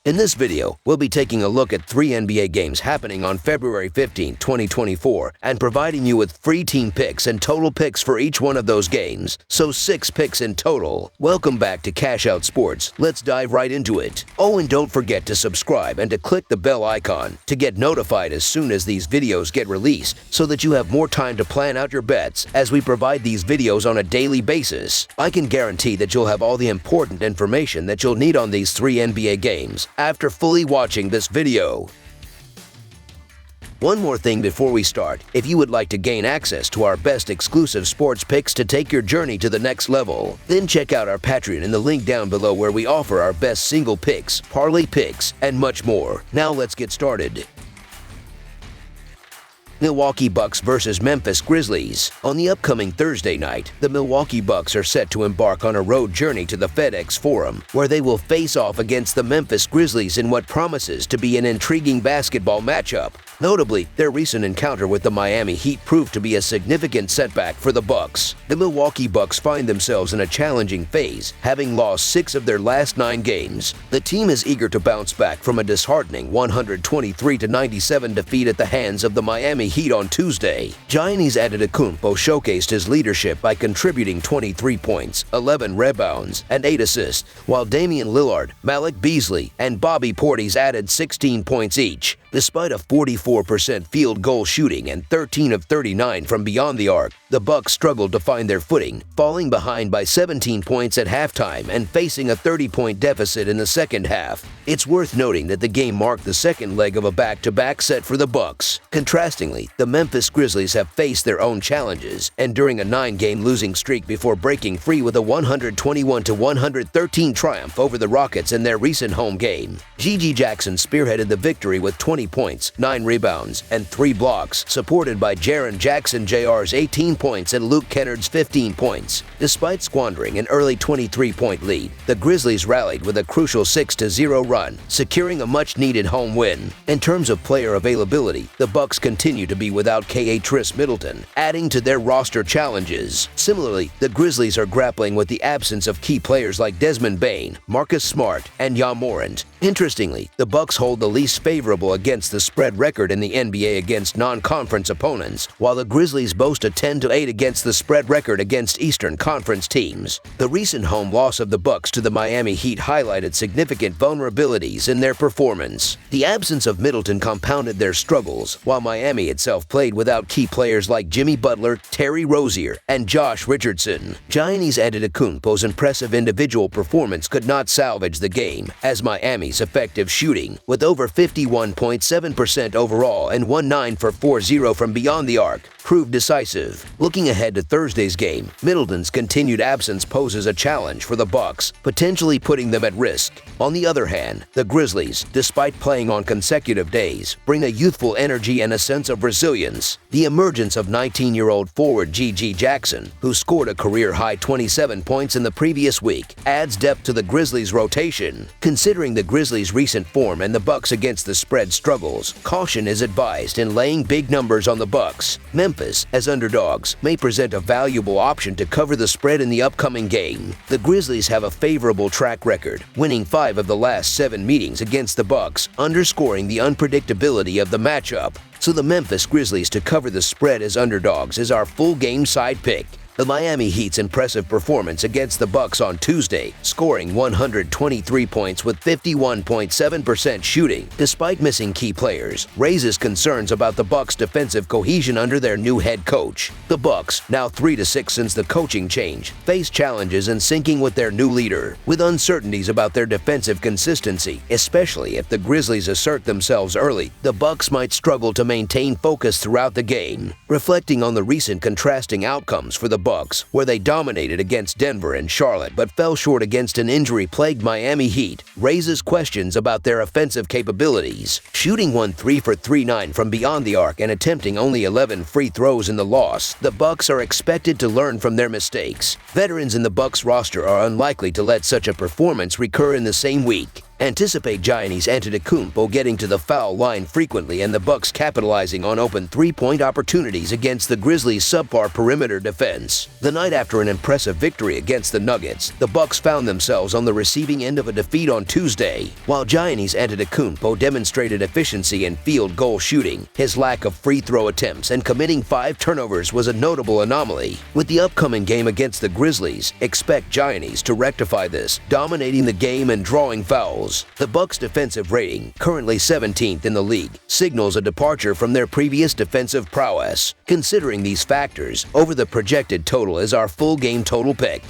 In this video, we'll be taking a look at 3 NBA games happening on February 15, 2024, and providing you with free team picks and total picks for each one of those games, so 6 picks in total. Welcome back to Cash Out Sports. Let's dive right into it. Oh, and don't forget to subscribe and to click the bell icon to get notified as soon as these videos get released, so that you have more time to plan out your bets as we provide these videos on a daily basis. I can guarantee that you'll have all the important information that you'll need on these 3 NBA games after fully watching this video. One more thing before we start, if you would like to gain access to our best exclusive sports picks to take your journey to the next level, then check out our Patreon in the link down below where we offer our best single picks, parlay picks, and much more. Now let's get started. Milwaukee Bucks versus Memphis Grizzlies. On the upcoming Thursday night, the Milwaukee Bucks are set to embark on a road journey to the FedEx Forum, where they will face off against the Memphis Grizzlies in what promises to be an intriguing basketball matchup. Notably, their recent encounter with the Miami Heat proved to be a significant setback for the Bucks. The Milwaukee Bucks find themselves in a challenging phase, having lost 6 of their last 9 games. The team is eager to bounce back from a disheartening 123-97 defeat at the hands of the Miami Heat on Tuesday. Giannis Antetokounmpo showcased his leadership by contributing 23 points, 11 rebounds, and 8 assists, while Damian Lillard, Malik Beasley, and Bobby Portis added 16 points each. Despite a 44% field goal shooting and 13 of 39 from beyond the arc, the Bucks struggled to find their footing, falling behind by 17 points at halftime and facing a 30-point deficit in the second half. It's worth noting that the game marked the second leg of a back-to-back set for the Bucks. Contrastingly, the Memphis Grizzlies have faced their own challenges, enduring a 9-game losing streak before breaking free with a 121-113 triumph over the Rockets in their recent home game. G.G. Jackson spearheaded the victory with 20 points, 9 rebounds, and 3 blocks, supported by Jaren Jackson Jr.'s 18 points and Luke Kennard's 15 points. Despite squandering an early 23-point lead, the Grizzlies rallied with a crucial 6-0 run, securing a much-needed home win. In terms of player availability, the Bucks continue to be without K.A. Tris Middleton, adding to their roster challenges. Similarly, the Grizzlies are grappling with the absence of key players like Desmond Bane, Marcus Smart, and Ja Morant. Interestingly, the Bucks hold the least favorable against the spread record in the NBA against non-conference opponents, while the Grizzlies boast a 10-8 against the spread record against Eastern Conference teams. The recent home loss of the Bucks to the Miami Heat highlighted significant vulnerabilities in their performance. The absence of Middleton compounded their struggles, while Miami itself played without key players like Jimmy Butler, Terry Rozier, and Josh Richardson. Giannis Antetokounmpo's impressive individual performance could not salvage the game, as Miami's effective shooting, with over 51.7% overall and 1-9 for 4-0 from beyond the arc, proved decisive. Looking ahead to Thursday's game, Middleton's continued absence poses a challenge for the Bucks, potentially putting them at risk. On the other hand, the Grizzlies, despite playing on consecutive days, bring a youthful energy and a sense of resilience. The emergence of 19-year-old forward G.G. Jackson, who scored a career-high 27 points in the previous week, adds depth to the Grizzlies' rotation. Considering the Grizzlies' recent form and the Bucks against the spread struggles, caution is advised in laying big numbers on the Bucks. Memphis, as underdogs, may present a valuable option to cover the spread in the upcoming game. The Grizzlies have a favorable track record, winning 5 of the last 7 meetings against the Bucks, underscoring the unpredictability of the matchup. So the Memphis Grizzlies to cover the spread as underdogs is our full game side pick. The Miami Heat's impressive performance against the Bucks on Tuesday, scoring 123 points with 51.7% shooting, despite missing key players, raises concerns about the Bucks' defensive cohesion under their new head coach. The Bucks, now 3-6 since the coaching change, face challenges in syncing with their new leader, with uncertainties about their defensive consistency, especially if the Grizzlies assert themselves early. The Bucks might struggle to maintain focus throughout the game. Reflecting on the recent contrasting outcomes for the Bucks, where they dominated against Denver and Charlotte but fell short against an injury-plagued Miami Heat, raises questions about their offensive capabilities. Shooting 3 for 39 from beyond the arc and attempting only 11 free throws in the loss, the Bucks are expected to learn from their mistakes. Veterans in the Bucks roster are unlikely to let such a performance recur in the same week. Anticipate Giannis Antetokounmpo getting to the foul line frequently and the Bucks capitalizing on open three-point opportunities against the Grizzlies' subpar perimeter defense. The night after an impressive victory against the Nuggets, the Bucks found themselves on the receiving end of a defeat on Tuesday. While Giannis Antetokounmpo demonstrated efficiency in field goal shooting, his lack of free throw attempts and committing 5 turnovers was a notable anomaly. With the upcoming game against the Grizzlies, expect Giannis to rectify this, dominating the game and drawing fouls. The Bucks' defensive rating, currently 17th in the league, signals a departure from their previous defensive prowess. Considering these factors, over the projected total is our full game total pick.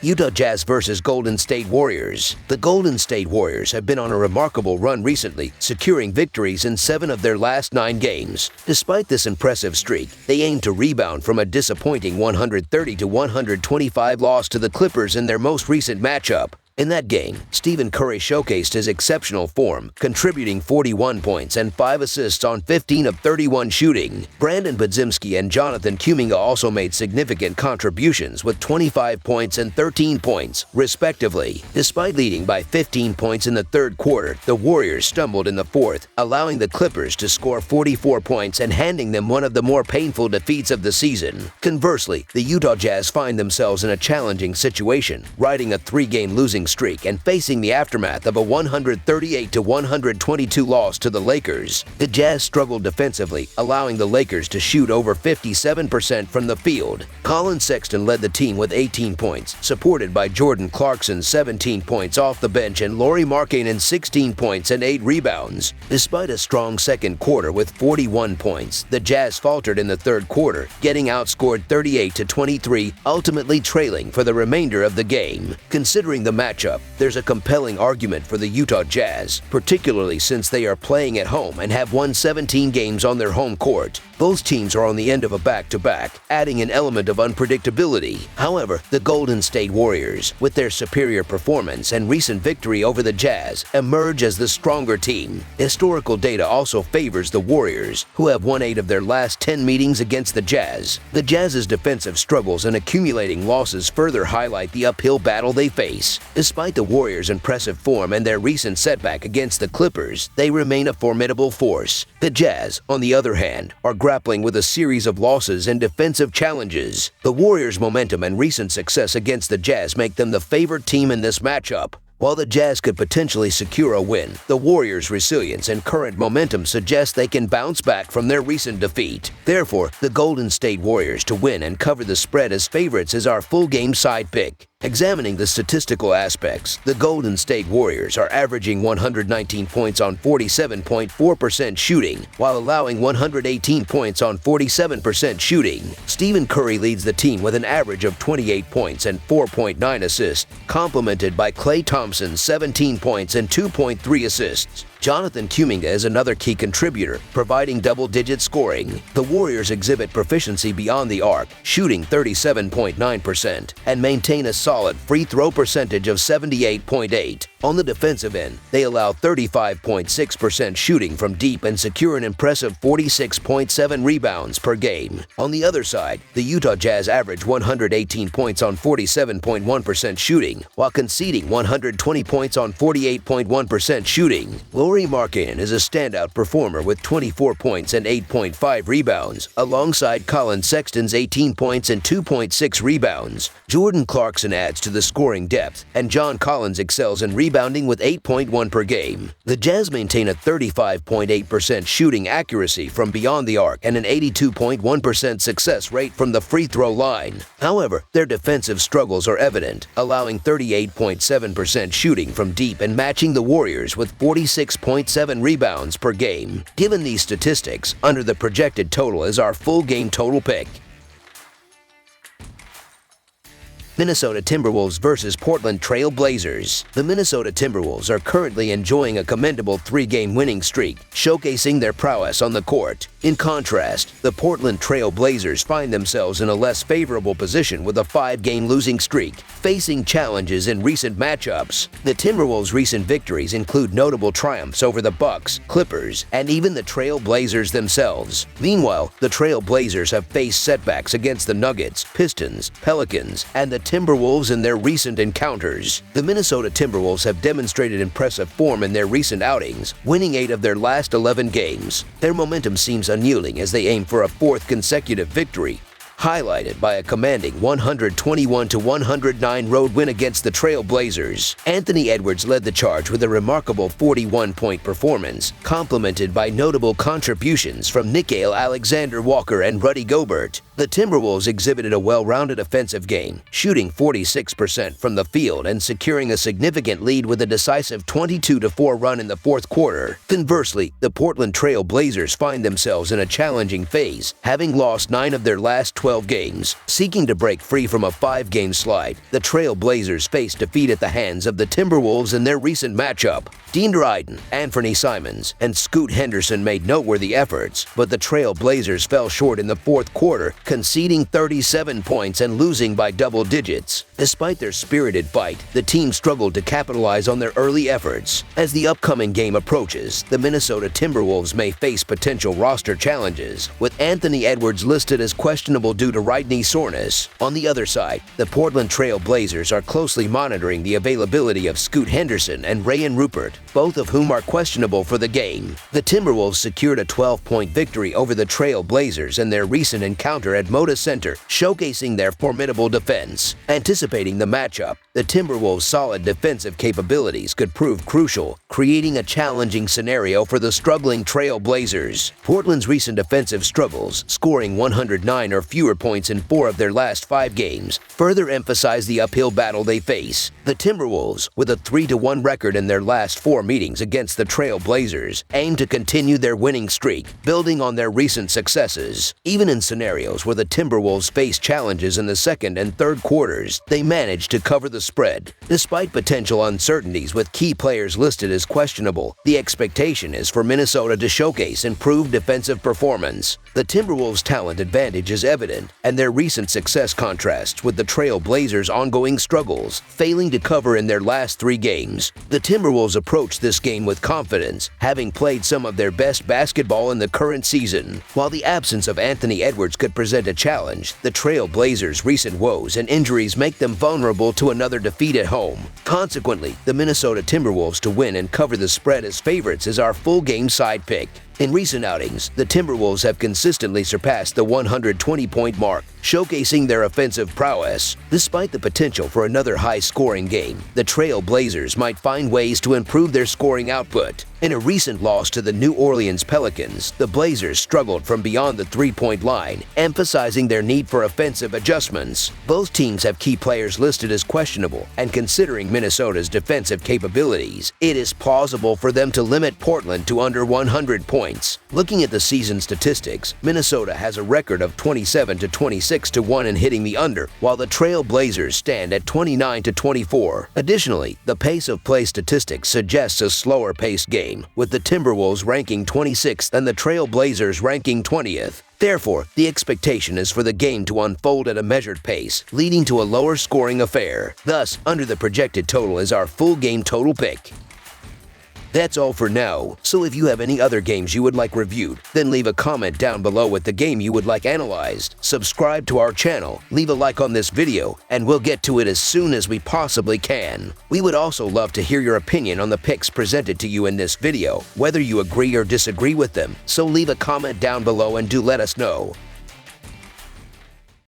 Utah Jazz vs. Golden State Warriors. The Golden State Warriors have been on a remarkable run recently, securing victories in 7 of their last 9 games. Despite this impressive streak, they aim to rebound from a disappointing 130-125 loss to the Clippers in their most recent matchup. In that game, Stephen Curry showcased his exceptional form, contributing 41 points and 5 assists on 15 of 31 shooting. Brandon Podziemski and Jonathan Kuminga also made significant contributions with 25 points and 13 points, respectively. Despite leading by 15 points in the third quarter, the Warriors stumbled in the fourth, allowing the Clippers to score 44 points and handing them one of the more painful defeats of the season. Conversely, the Utah Jazz find themselves in a challenging situation, riding a 3-game losing streak and facing the aftermath of a 138-122 loss to the Lakers. The Jazz struggled defensively, allowing the Lakers to shoot over 57% from the field. Colin Sexton led the team with 18 points, supported by Jordan Clarkson's 17 points off the bench and Lauri Markkanen's 16 points and 8 rebounds. Despite a strong second quarter with 41 points, the Jazz faltered in the third quarter, getting outscored 38-23, ultimately trailing for the remainder of the game. Considering the matchup, there's a compelling argument for the Utah Jazz, particularly since they are playing at home and have won 17 games on their home court. Both teams are on the end of a back-to-back, adding an element of unpredictability. However, the Golden State Warriors, with their superior performance and recent victory over the Jazz, emerge as the stronger team. Historical data also favors the Warriors, who have won 8 of their last 10 meetings against the Jazz. The Jazz's defensive struggles and accumulating losses further highlight the uphill battle they face. Despite the Warriors' impressive form and their recent setback against the Clippers, they remain a formidable force. The Jazz, on the other hand, are grappling with a series of losses and defensive challenges. The Warriors' momentum and recent success against the Jazz make them the favored team in this matchup. While the Jazz could potentially secure a win, the Warriors' resilience and current momentum suggest they can bounce back from their recent defeat. Therefore, the Golden State Warriors to win and cover the spread as favorites is our full-game side pick. Examining the statistical aspects, the Golden State Warriors are averaging 119 points on 47.4% shooting, while allowing 118 points on 47% shooting. Stephen Curry leads the team with an average of 28 points and 4.9 assists, complemented by Klay Thompson's 17 points and 2.3 assists. Jonathan Kuminga is another key contributor, providing double-digit scoring. The Warriors exhibit proficiency beyond the arc, shooting 37.9%, and maintain a solid free throw percentage of 78.8%. On the defensive end, they allow 35.6% shooting from deep and secure an impressive 46.7 rebounds per game. On the other side, the Utah Jazz average 118 points on 47.1% shooting, while conceding 120 points on 48.1% shooting. Lauri Markkanen is a standout performer with 24 points and 8.5 rebounds, alongside Colin Sexton's 18 points and 2.6 rebounds. Jordan Clarkson adds to the scoring depth, and John Collins excels in rebounding with 8.1 per game. The Jazz maintain a 35.8% shooting accuracy from beyond the arc and an 82.1% success rate from the free throw line. However, their defensive struggles are evident, allowing 38.7% shooting from deep and matching the Warriors with 46.7 rebounds per game. Given these statistics, under the projected total is our full game total pick. Minnesota Timberwolves vs. Portland Trail Blazers. The Minnesota Timberwolves are currently enjoying a commendable 3-game winning streak, showcasing their prowess on the court. In contrast, the Portland Trail Blazers find themselves in a less favorable position with a 5-game losing streak, facing challenges in recent matchups. The Timberwolves' recent victories include notable triumphs over the Bucks, Clippers, and even the Trail Blazers themselves. Meanwhile, the Trail Blazers have faced setbacks against the Nuggets, Pistons, Pelicans, and the Timberwolves in their recent encounters. The Minnesota Timberwolves have demonstrated impressive form in their recent outings, winning 8 of their last 11 games. Their momentum seems unyielding as they aim for a 4th consecutive victory, highlighted by a commanding 121-109 road win against the Trail Blazers. Anthony Edwards led the charge with a remarkable 41-point performance, complemented by notable contributions from Nickeil Alexander-Walker and Rudy Gobert. The Timberwolves exhibited a well-rounded offensive game, shooting 46% from the field and securing a significant lead with a decisive 22-4 run in the 4th quarter. Conversely, the Portland Trail Blazers find themselves in a challenging phase, having lost 9 of their last 12 games. Seeking to break free from a 5-game slide, the Trail Blazers faced defeat at the hands of the Timberwolves in their recent matchup. Dean Dryden, Anthony Simons, and Scoot Henderson made noteworthy efforts, but the Trail Blazers fell short in the 4th quarter, conceding 37 points and losing by double digits. Despite their spirited fight, the team struggled to capitalize on their early efforts. As the upcoming game approaches, the Minnesota Timberwolves may face potential roster challenges, with Anthony Edwards listed as questionable due to right knee soreness. On the other side, the Portland Trail Blazers are closely monitoring the availability of Scoot Henderson and Rayan Rupert, both of whom are questionable for the game. The Timberwolves secured a 12-point victory over the Trail Blazers in their recent encounter at Moda Center, showcasing their formidable defense. Anticipating the matchup, the Timberwolves' solid defensive capabilities could prove crucial, creating a challenging scenario for the struggling Trail Blazers. Portland's recent offensive struggles, scoring 109 or fewer points in 4 of their last 5 games, further emphasize the uphill battle they face. The Timberwolves, with a 3-1 record in their last 4 meetings against the Trail Blazers, aim to continue their winning streak, building on their recent successes. Even in scenarios where the Timberwolves face challenges in the 2nd and 3rd quarters, they manage to cover the spread. Despite potential uncertainties with key players listed as questionable, the expectation is for Minnesota to showcase improved defensive performance. The Timberwolves' talent advantage is evident, and their recent success contrasts with the Trail Blazers' ongoing struggles, failing to cover in their last 3 games. The Timberwolves approach this game with confidence, having played some of their best basketball in the current season. While the absence of Anthony Edwards could present a challenge, the Trail Blazers' recent woes and injuries make them vulnerable to another defeat at home. Consequently, the Minnesota Timberwolves to win and cover the spread as favorites is our full game side pick. In recent outings, the Timberwolves have consistently surpassed the 120-point mark, showcasing their offensive prowess. Despite the potential for another high-scoring game, the Trail Blazers might find ways to improve their scoring output. In a recent loss to the New Orleans Pelicans, the Blazers struggled from beyond the 3-point line, emphasizing their need for offensive adjustments. Both teams have key players listed as questionable, and considering Minnesota's defensive capabilities, it is plausible for them to limit Portland to under 100 points. Looking at the season statistics, Minnesota has a record of 27-26-1 in hitting the under, while the Trail Blazers stand at 29-24. Additionally, the pace of play statistics suggests a slower-paced game, with the Timberwolves ranking 26th and the Trail Blazers ranking 20th. Therefore, the expectation is for the game to unfold at a measured pace, leading to a lower-scoring affair. Thus, under the projected total is our full game total pick. That's all for now, so if you have any other games you would like reviewed, then leave a comment down below with the game you would like analyzed. Subscribe to our channel, leave a like on this video, and we'll get to it as soon as we possibly can. We would also love to hear your opinion on the picks presented to you in this video, whether you agree or disagree with them, so leave a comment down below and do let us know.